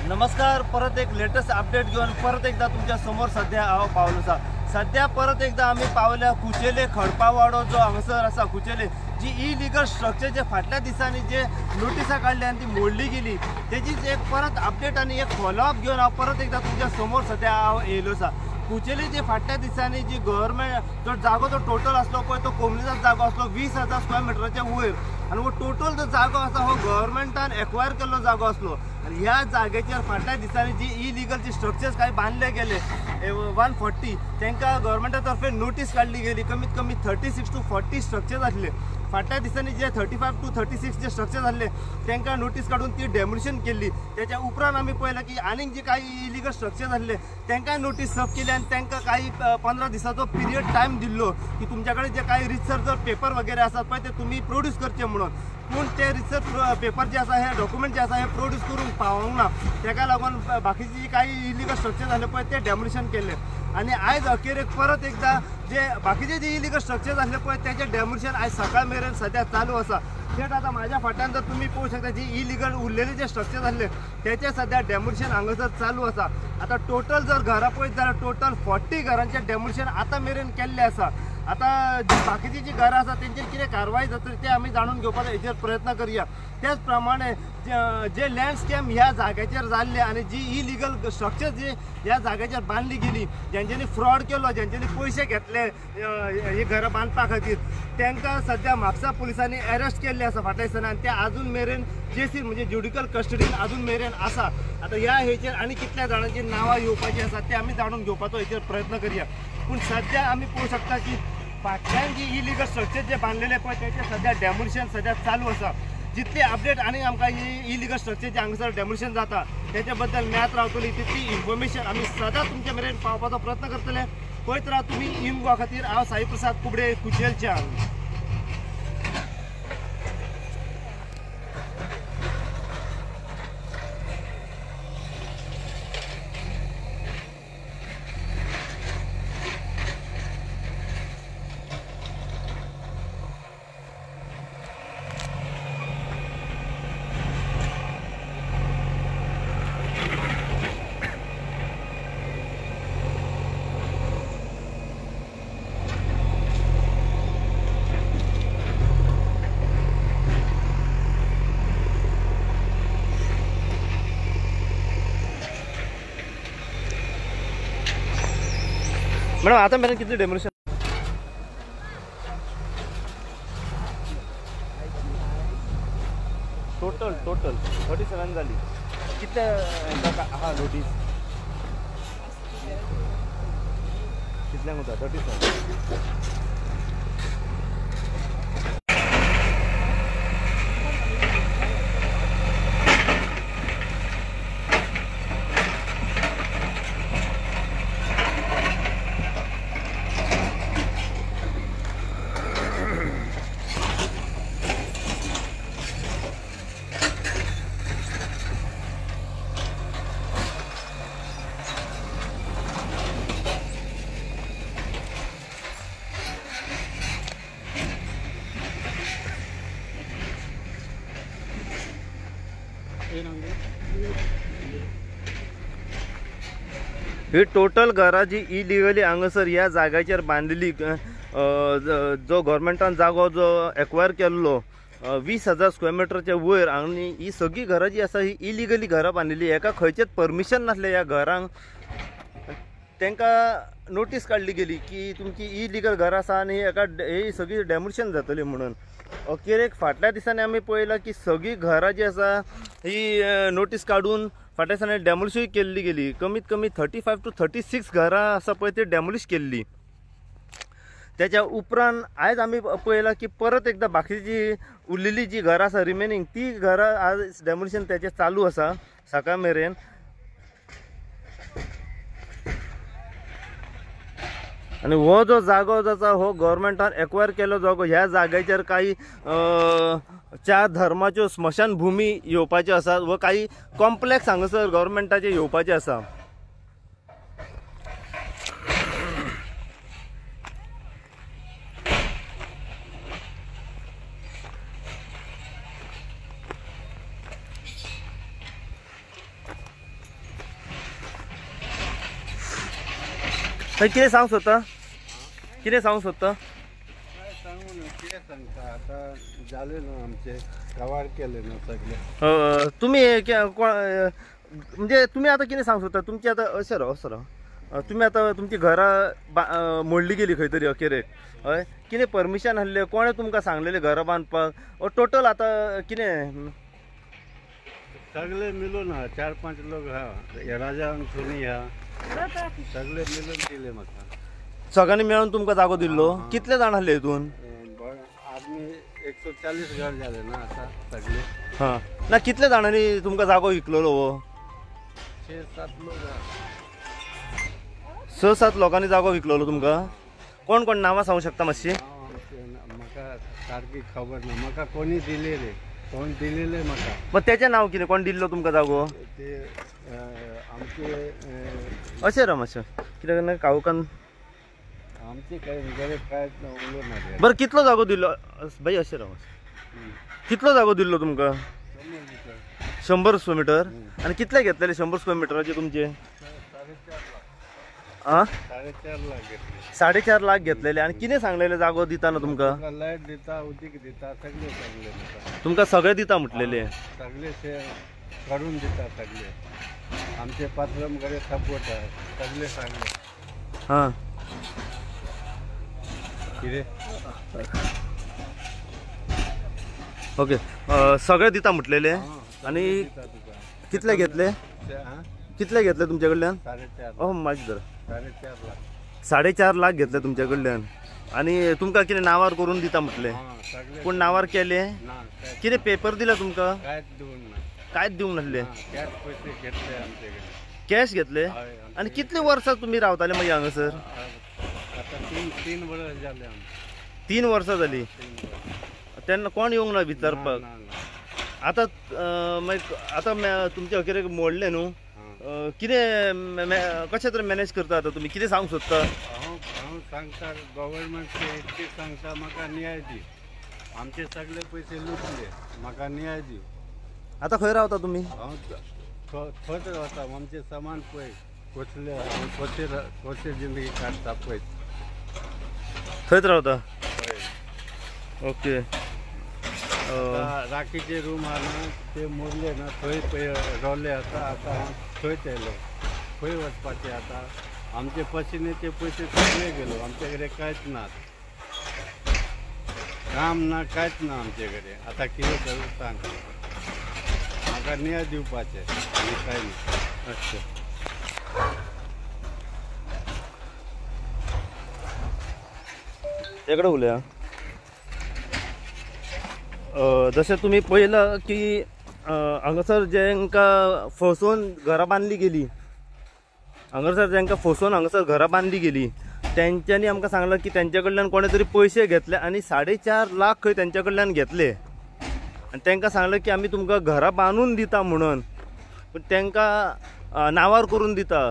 नमस्कार. परत एक लेटेस्ट अपडेट घेऊन परत एकदा तुमच्या समोर सध्या हांव पावलो. सध्या परत एकदा आम्ही पावल्या कुचेले खडपावाडो जो हांगसर आसा कुचेले जी इलिगल स्ट्रक्चर जे फाटल्या दिसांनी जे नोटिसा काढली आणि ती मोडली गेली त्याचीच एक परत अपडेट आणि एक फॉलोअप घेऊन हांव परत एकदा तुमच्या समोर सध्या हांव येयलो. कुचेली जे फाटल्या दिसांनी जी गव्हर्मेंट जो जागो तो टोटल असलो पळय तो कोमणीचो जागो असलो 20,000 स्क्वेअर मिटराच्या वयर आणि वो टोटल जो जागो आसा हो गव्हर्मेंटान एक्वायर केल्लो जागो असलो आणि ह्या जागेचेर फाटल्या दिसांनी जी इलिगल जी स्ट्रक्चर्स काही बांधले गेले 140 तांकां गव्हर्मेंटा तर्फे नोटीस काढली गेली. कमीत कमी 36 to 40 स्ट्रक्चर्स आसले. फाटल्या दिसांनी जे 35 to 36 जे स्ट्रक्चर्स आसले तांकां नोटीस काढून ती डेमोलिशन केली. त्याच्या उपरांत आम्ही पळयलां की आनीक जे काही इलिगल स्ट्रक्चर्स आसले तांकां नोटीस सर्व केली आणि तांकां काही 15 दिसाचो पिरियड टायम दिल्लो की तुमच्याकडे जे काही रिसर्च पेपर वगैरे असतात पळय ते तुम्ही प्रोड्यूस करचे म्हणून. पूण ते रिसर्च पेपर जे आसा हे डॉक्युमेंट जे आसा हे प्रोड्यूस करून पावोंक ना. ताका लागून बाकीची जी काही इलिगल स्ट्रक्चर झाले पळय ते डेमोलिशन केले आणि आयज अखेरेक परत एकदा जे बाकीचे जे इलिगल स्ट्रक्चर आसले पळय त्याचे डेमोलिशन आयज सकाळ मेरेन सध्या चालू आसा. थेट आता माझ्या फाटल्यान जर तुम्ही पळोवंक शकता जी इलिगल उरलेले जे स्ट्रक्चर आसले त्याचे सध्या डेमोलिशन हांगासर चालू आसा. आता टोटल जर घरां पळयत जाल्यार टोटल 40 घरांचे डेमोलिशन आता मेरेन केल्ले आसा. आता जी बाकीची जी घरां आसा तेंचेर कितें कारवाय जातली ते आमी जाणून घेवपाचो हेचेर प्रयत्न करूया. त्याच प्रमाणे जे लँड स्कॅम ह्या जाग्याचेर जाल्ले आणि जी इलिगल स्ट्रक्चर जी ह्या जाग्याचेर बांदली गेली ज्यांच्यांनी फ्रॉड केलो ज्यांच्यांनी पयशे घेतले ही घरां बांदपा खातीर तांकां सध्या म्हापसा पुलिसांनी अरेस्ट केल्ले आसा फाटल्या दिसांनी आणि ते अजून मेरेन जेसी म्हणजे ज्युडिशियल कस्टडीन अजून मेरेन आसा. आता ह्या हेचेर आनी कितल्या जाणांची नांवां येवपाची आसा ते आमी जाणून घेवपाचो हेचेर प्रयत्न करूया. पूण सध्या आमी पळोवंक शकता की फाटल्यान जी इलिगल स्ट्रक्चर जे बांधलेले पळय त्याचे सध्या डेमोलिशन सध्या चालू आसा. जितली अपडेट आणि आमकां ही इलिगल स्ट्रक्चर जे हांगासर डेमोलिशन जाता त्याच्या बद्दल मेळत रावतली तितली इन्फॉर्मेशन आमी सदां तुमच्या मेरेन पावपाचो प्रयत्न करतले. पळयत राहा तुम्ही इनगोवा खातीर हांव साई प्रसाद कुबडे कुचेलच्यान. मॅडम आता मेरेन कितली डेमोलिशन टोटल 37 जाली. कितल्या हा नोटीस कितल्यांक होता 37. ही टोटल घरां जी इलिगली हांगासर ह्या जाग्याचेर बांदली जो गव्हर्मेंटान जागो जो एक्वायर केल्लो 20,000 स्क्वेअर मिटरच्या वयर आणि ही सगळी घरां जी आसा ही इलिगली घरां बांदिल्ली. एका खंयचेच परमिशन नासले ह्या घरांक. तांकां नोटीस काडली गेली की तुमची इलिगल घरां आसा आनी ही सगळी डेमोलिशन जातली म्हणून. अखेरेक फाटल्या दिसांनी आमी पळयलां की सगळी घरां जी आसा ही नोटीस काडून फाटल्या दिसांनी डेमोलिशन केल्ली गेली. कमीत कमी 35 to 36 घरां आसा पळय ती डेमोलिश केल्ली. त्याच्या उपरांत आयज आमी पळयलां की परत एकदा बाकीची जी उरलेली जी घरां आसा रिमेनिंग ती घरां आज डेमोलिशन त्याचे चालू आसा सकाळ मेरेन. आणि हो जो जागो आसा हो गव्हर्मेंटान एक्वायर केलो जागो. ह्या जाग्याचेर काही 4 धर्माच्यो स्मशानभूमी येवपाच्यो आसात व काही कॉम्प्लेक्स हांगासर गव्हर्मेंटाचे येवपाचे आसा. थंय कितें सांग सोदता कितें सांग सोदता काय सांगू ना कितें सांगता आता झाले ना आमचे कवार केले ना सगळे तुम्ही म्हणजे तुम्ही आता कितें सांग सोदता तुमची आता अशें राव तुम्ही आता तुमची घरां मोडली गेली खंय तरी अखेरेक हय कितें परमिशन आहलें कोणें तुमकां सांगलेलें घरां बांदपाक टोटल आता कितें सगळे मिळून हा 4-5 लोक हा हे राजा आणि सोनी हा सगळे मिळून दिले म्हाका सगळ्यांनी मेळून तुमकां जागो दिल्लो कितले जाण आहले हितून आदमी 140 घर झाले ना आता सगळे हां ना कितले जाणांनी तुमकां जागो विकलेलो हो 6-7 लोक हा 6-7 लोकांनी जागो विकलेलो तुमकां कोण कोण नांवां सांगूं शकता मातशी म्हाका सारकी खबर ना म्हाका कोणी दिले रे कोण दिलेले म्हाका मग त्याचें नांव कितें कोण दिल्लो तुमकां जागो ते आमचे अशें राव मातशें कित्याक ना काळोखान आमचे काही घरे काय उलोवं ना रे. बरं कितलो जागो दिल्लो भाई अशें राव कितलो जागो दिल्लो तुमकां 100 स्क्वेअर मीटर आणि कितले घेतलेले 100 स्क्वेअर मीटराचे तुमचे 4.5 लाख घेतले 4.5 लाख घेतलेले आणि कितें सांगलेले जागो दिताना तुमकां लाईट दिता उदीक दिता सगळे सांगले म्हाका तुमकां सगळे दिता म्हटलेले सगळे ते करून दिता सगळे आमचे पात्रम घरे सपोर्ट आहे सगळे सांगले हां कितें ओके सगळे दिता म्हटलेले आणि कितले घेतले कितले घेतले तुमच्या कडल्यान 4.5 ओ माझी जरा 4.5 लाख 4.5 लाख घेतले तुमच्या कडल्यान आणि तुमकां कितें नांवार करून दिता म्हटले सगळे पूण नांवार केले ना कितें पेपर दिला तुमकां कांयच दिवून ना कांयच दिवंक नासले कॅश पैसे घेतले आमचे कडेन कॅश घेतले आणि कितले वर्सां तुम्ही रावताले मागीर हांगासर आता तीन वर्स झाले आमचे 3 वर्सां जाली 3 वर्स तेन्ना कोण येवंक ना विचारपाक ना. आतां मागीर आतां तुमचे अखेरेक मोडले न्हू कितें कशें तरी मॅनेज करता आतां तुमी कितें सांगूंक सोदता हांव सांगता गव्हर्नमेंट इतके सांगता म्हाका न्याय दी आमचे सगळे पैसे लुटले म्हाका न्याय दी आतां खंय रावता तुमी हांव थंयच रावता आमचे सामान पळय कसले कशे जिंदगी काडटा पळय थंयच रावता ओके राखीचे रूम आहा ना ते मोडले ना थंय रावले आसा आतां हांव थंयच येयलो खंय वचपाचें आतां आमचे पसिनेचे पयशे सगळे गेलो आमचे कडेन कांयच ना काम ना कांयच ना आमचे कडेन आतां कितें करूं सांग म्हाका न्याय दिवपाचें आनी कांय ना अच्छा तेकडे उलया जशें तुमी पळयलां की हांगासर जेंकां फसोवन घरां बांदली गेली हांगासर जेंकां फसोवन हांगासर घरां बांदली गेली तेंच्यांनी आमकां सांगलां की तेंच्या कडल्यान कोणे तरी पयशे घेतले आनी 4.5 लाख खंय तेंच्या कडल्यान घेतले आनी तेंकां सांगलें की आमी तुमकां घरां बांदून दिता म्हणून पूण तेंकां नांवार करून दिता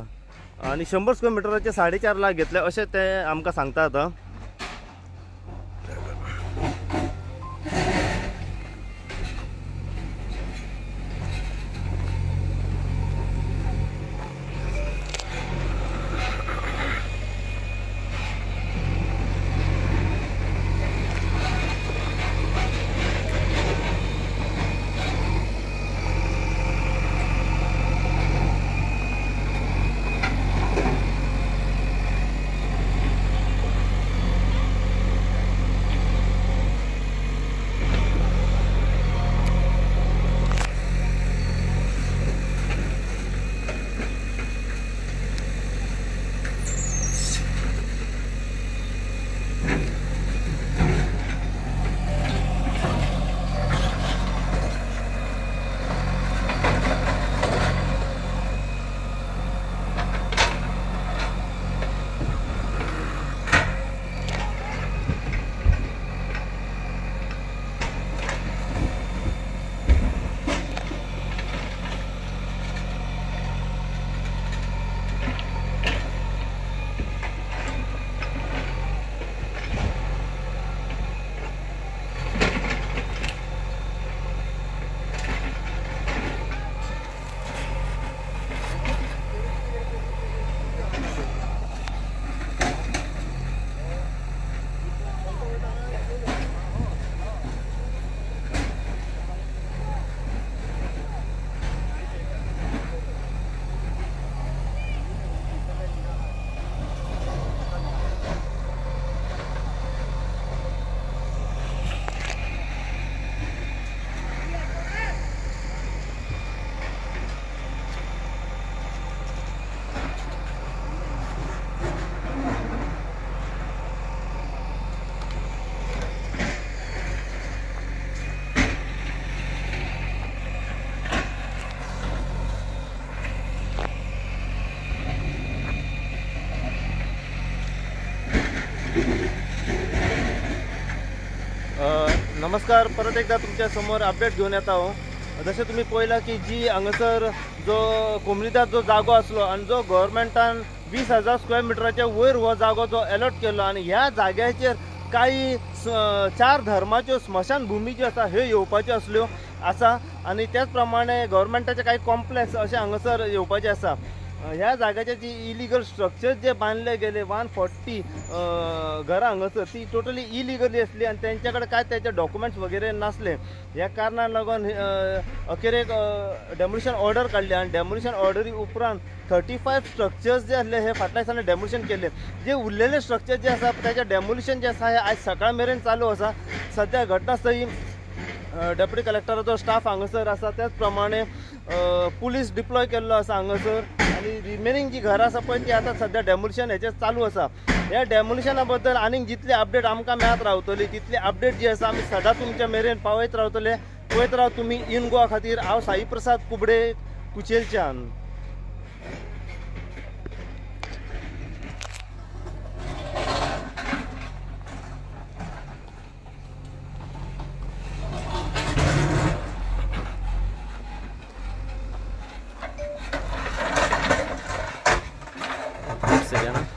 आनी 100 स्क्वेअर मिटराचे 4.5 लाख घेतले अशें ते आमकां सांगता आतां नमस्कार, परत एकदा तुमच्या समोर अपडेट घेऊन येत आहो. जसे तुम्ही पळयला की जी हांगासर जो कोमरीदार जो जागो असलो आणि जो गव्हर्मेंटान 20,000 स्क्वेअर मिटराच्या वयर हो जागो जो अलॉट केलो आणि ह्या जाग्याचेर काही 4 धर्माच्यो स्मशानभूमी ज्यो आसा ह्यो येवपाच्यो असल्यो आसा आणि त्याच प्रमाणे गव्हर्मेंटाचे काही कॉम्प्लेक्स असे हांगासर येवपाचे आसा. ह्या जाग्याचे जी इलिगल स्ट्रक्चर जे बांधले गेले 140 घरां हांगासर ती टोटली इलिगली असली आणि त्यांच्याकडे काय त्याचे डॉक्युमेंट्स वगैरे नसले. ह्या कारणान लागून अखेर एक डेमोलिशन ऑर्डर काढली आणि डेमोलिशन ऑर्डरी उपरांत 35 स्ट्रक्चर्स जे असले हे फाटल्या दिसांनी डेमोलिशन केले. जे उरलेले स्ट्रक्चर जे आसा त्याचे डेमोलिशन जे आसा हे आज सकाळ मेरेन चालू आसा. सध्या घटनास्थळी डेप्युटी कलेक्टराचो स्टाफ हांगासर आसा, त्याच प्रमाणे पुलीस डिप्लॉय केल्लो आसा हांगासर आणि रिमेनिंग जी घरां आसा पळय ती आतां सध्या डेमोलिशन हेचे चालू आसा. ह्या डेमोलिशना बद्दल आनीक जितली अपडेट आमकां मेळत रावतली तितली अपडेट जी आसा आमी सदांच तुमच्या मेरेन पावयत रावतले. पळयत राव तुमी इन गोवा खातीर. हांव साई प्रसाद कुबडे, कुचेलच्यान. Sería, ¿no?